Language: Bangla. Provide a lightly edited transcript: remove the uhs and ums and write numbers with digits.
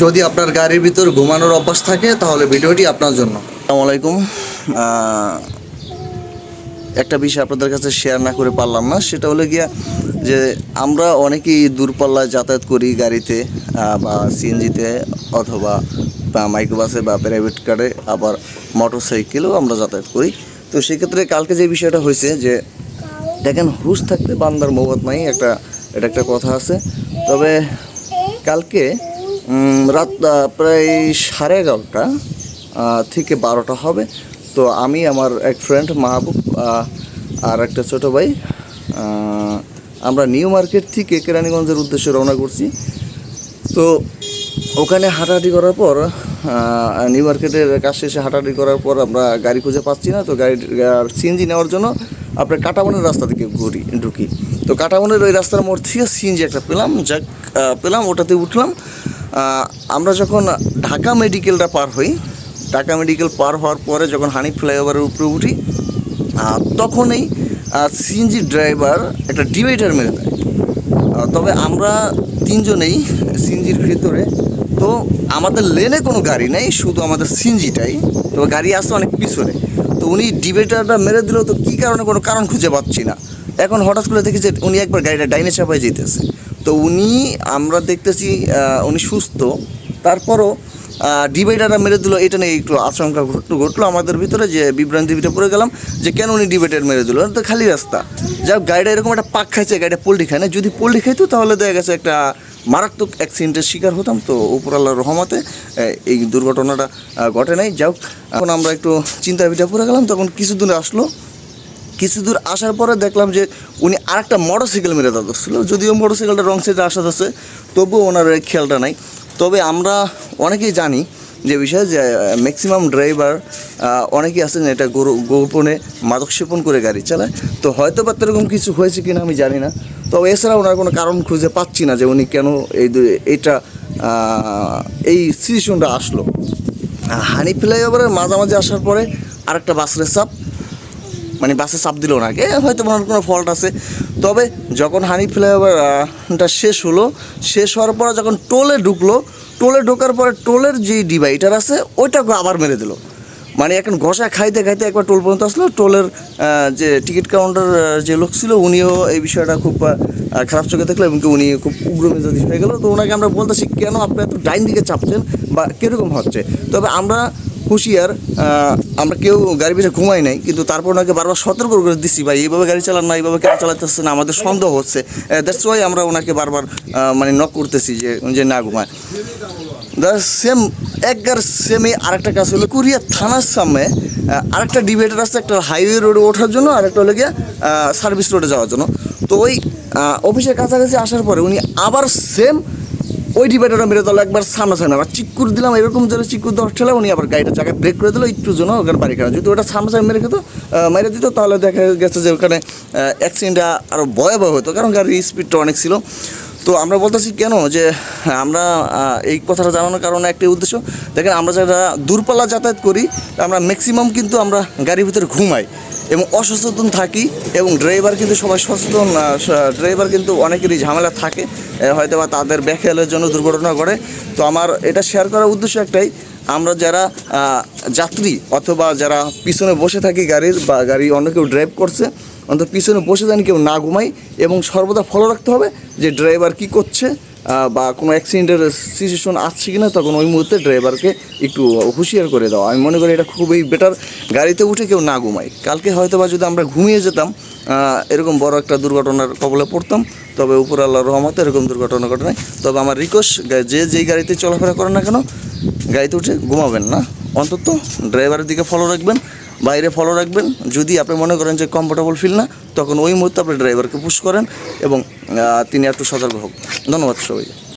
যদি আপনার গাড়ির ভিতর ঘুমানোর অভ্যাস থাকে তাহলে ভিডিওটি আপনার জন্য। আসসালামু আলাইকুম। একটা বিষয় আপনাদের কাছে শেয়ার না করে পারলাম না, সেটা হলো গিয়া যে আমরা অনেকেই দূরপাল্লায় যাতায়াত করি গাড়িতে বা সিএনজিতে অথবা মাইক্রোবাসে বা প্রাইভেট কারে, আবার মোটর সাইকেলেও আমরা যাতায়াত করি। তো সেক্ষেত্রে কালকে যে বিষয়টা হয়েছে যে দেখেন, হুশ থাকতে বান্দার মৌবত নাই, এটা একটা কথা আছে। তবে কালকে রাত প্রায় 11:30 থেকে 12টা হবে। তো আমি আমার এক ফ্রেন্ড মাহবুব আর একটা ছোটো ভাই, আমরা নিউ মার্কেট থেকে কেরানীগঞ্জের উদ্দেশ্যে রওনা করছি। তো ওখানে হাঁটাহাঁটি করার পর নিউ মার্কেটের কাজ শেষে হাঁটাহাঁটি করার পর আমরা গাড়ি খুঁজে পাচ্ছি না। তো গাড়ির সিএনজি নেওয়ার জন্য আপনার কাঁটাবনের রাস্তা থেকে ঢুকি। তো কাঁটাবনের ওই রাস্তার মোড় থেকে সিএনজি একটা পেলাম, ওটাতে উঠলাম। আমরা যখন ঢাকা মেডিকেলটা পার হই, ঢাকা মেডিকেল পার হওয়ার পরে যখন হানিফ ফ্লাইওভারের উপরে উঠি, তখনই সিএনজি ড্রাইভার একটা ডিভাইডার মেরে দেয়। তবে আমরা তিনজনেই সিএনজির ভিতরে, তো আমাদের লেনে কোনো গাড়ি নেই, শুধু আমাদের সিএনজিটাই। তো গাড়ি আসছে অনেক পিছনে, তো উনি ডিভাইডারটা মেরে দিল। তো কী কারণে, কোনো কারণ খুঁজে পাচ্ছি না। এখন হঠাৎ করে দেখি যে উনি একবার গাড়িটা ডাইনে চাপায় যেতেছে। তো আমরা দেখতেছি উনি সুস্থ, তারপরও ডিভাইডারটা মেরে দিল। এটা নিয়ে একটু আশঙ্কা ঘটলো আমাদের ভিতরে, যে বিভ্রান্তির ভিতরে পড়ে গেলাম যে কেন উনি ডিভাইডার মেরে দিল, তো খালি রাস্তা। যাই হোক, গাড়িটা এরকম একটা পাক খাইছে, গাড়িটা পোল্ট্রি খায় না। যদি পোল্ট্রি খাইতো তাহলে দেখা গেছে একটা মারাত্মক অ্যাক্সিডেন্টের শিকার হতাম। তো উপর আল্লাহর রহমতে এই দুর্ঘটনাটা ঘটে নাই। যাই হোক, এখন আমরা একটু চিন্তার ভিতরে পড়ে গেলাম। তখন কিছু দূর আসার পরে দেখলাম যে উনি আরেকটা মোটরসাইকেল মেরে ধরছিল। যদিও মোটরসাইকেলটা রং সাইডে আসা যাচ্ছে, তবুও ওনার খেয়ালটা নাই। তবে আমরা অনেকেই জানি যে বিষয় যে ম্যাক্সিমাম ড্রাইভার অনেকেই আছেন এটা গোপনে মাদক সেবন করে গাড়ি চালায়। তো হয়তো বা এরকম কিছু হয়েছে কিনা আমি জানি না। তবে এছাড়া ওনার কোনো কারণ খুঁজে পাচ্ছি না যে উনি কেন এই সিচুয়েশনটা আসলো। হানিফ ফ্লাইওভারের মাঝামাঝি আসার পরে আরেকটা বাসের বাসে চাপ দিল ওনাকে, হয়তো ওনার কোনো ফল্ট আছে। তবে যখন হানিফ ফ্লাইওভারটা শেষ হওয়ার পরে যখন টোলে ঢোকার পরে টোলের যে ডিভাইডার আছে ওইটাকে আবার মেরে দিল। এখন ঘষা খাইতে একবার টোল পর্যন্ত আসলো। টোলের যে টিকিট কাউন্টার যে লোক ছিল, উনিও এই বিষয়টা খুব খারাপ চোখে দেখলো এবং উনি খুব উগ্র মেজাজি হয়ে গেল। তো ওনাকে আমরা বলতেছি, কেন আপনি এত ডাইন দিকে চাপছেন বা কীরকম হচ্ছে। তবে আমরা হুঁশিয়ার, আমরা কেউ গাড়ি পিছনে ঘুমাই নাই, কিন্তু তারপর ওনাকে বারবার সতর্ক করে দিচ্ছি, ভাই এইভাবে গাড়ি চালান না, এইভাবে গাড়ি চালাতেছে না, আমাদের সন্দেহ হচ্ছে। দ্যাটস ওয়াই আমরা ওনাকে বারবার নক করতেছি যে না ঘুমায়। সেমই আরেকটা কাজ হলো, কুরিয়া থানার সামনে আরেকটা ডিভাইডার আছে, একটা হাইওয়ে রোডে ওঠার জন্য, আরেকটা হলো গিয়ে সার্ভিস রোডে যাওয়ার জন্য। তো ওই অফিসের কাছাকাছি আসার পরে উনি আবার সেম ওই ডিভাইডারটা মেরে দিল, একবার সামনে আবার চিক্কুর দিলাম, এরকম যেন চিক্কুর দশ ঠেলা উনি আবার গাড়িটা জায়গায় ব্রেক করে দিল একটু জন্য ওখানে বাড়ি খারাপ। যদি ওটা সামনে মেরে দিত তাহলে দেখা গেছে যে ওখানে অ্যাক্সিডেন্টটা আরও ভয়াবহ হতো, কারণ গাড়ির স্পিডটা অনেক ছিল। তো আমরা বলতেছি কেন যে আমরা এই কথাটা জানানোর কারণে একটাই উদ্দেশ্য। দেখেন, আমরা যারা দূরপাল্লা যাতায়াত করি, আমরা ম্যাক্সিমাম কিন্তু আমরা গাড়ির ভিতরে ঘুমাই এবং অসচেতন থাকি, এবং ড্রাইভার কিন্তু সবাই সচেতন। ড্রাইভার কিন্তু অনেকেরই ঝামেলা থাকে, হয়তো বা তাদের ব্যাখেয়ালের জন্য দুর্ঘটনা ঘটে। তো আমার এটা শেয়ার করার উদ্দেশ্য একটাই, আমরা যারা যাত্রী অথবা যারা পিছনে বসে থাকি গাড়ির, বা গাড়ি অন্য কেউ ড্রাইভ করছে, অন্তত পিছনে বসে যান কেউ না ঘুমাই, এবং সর্বদা ফলো রাখতে হবে যে ড্রাইভার কী করছে বা কোনো অ্যাক্সিডেন্টের সিচুয়েশন আসছে কিনা, তখন ওই মুহূর্তে ড্রাইভারকে একটু হুঁশিয়ার করে দেওয়া। আমি মনে করি এটা খুবই বেটার, গাড়িতে উঠে কেউ না ঘুমাই। কালকে হয়তো বা যদি আমরা ঘুমিয়ে যেতাম, এরকম বড় একটা দুর্ঘটনার কবলে পড়তাম। তবে উপর আল্লাহর রহমতে এরকম দুর্ঘটনা ঘটে নাই। তবে আমার রিকোয়েস্ট, যেই গাড়িতে চলাফেরা করেন না কেন, গাড়িতে উঠে ঘুমাবেন না, অন্তত ড্রাইভারের দিকে ফলো রাখবেন, বাইরে ফলো রাখবেন। যদি আপনি মনে করেন যে কমফোর্টেবল ফিল না, তখন ওই মুহূর্তে আপনি ড্রাইভারকে পুশ করেন এবং তিনি একটু সতর্ক হোক। ধন্যবাদ সবাই।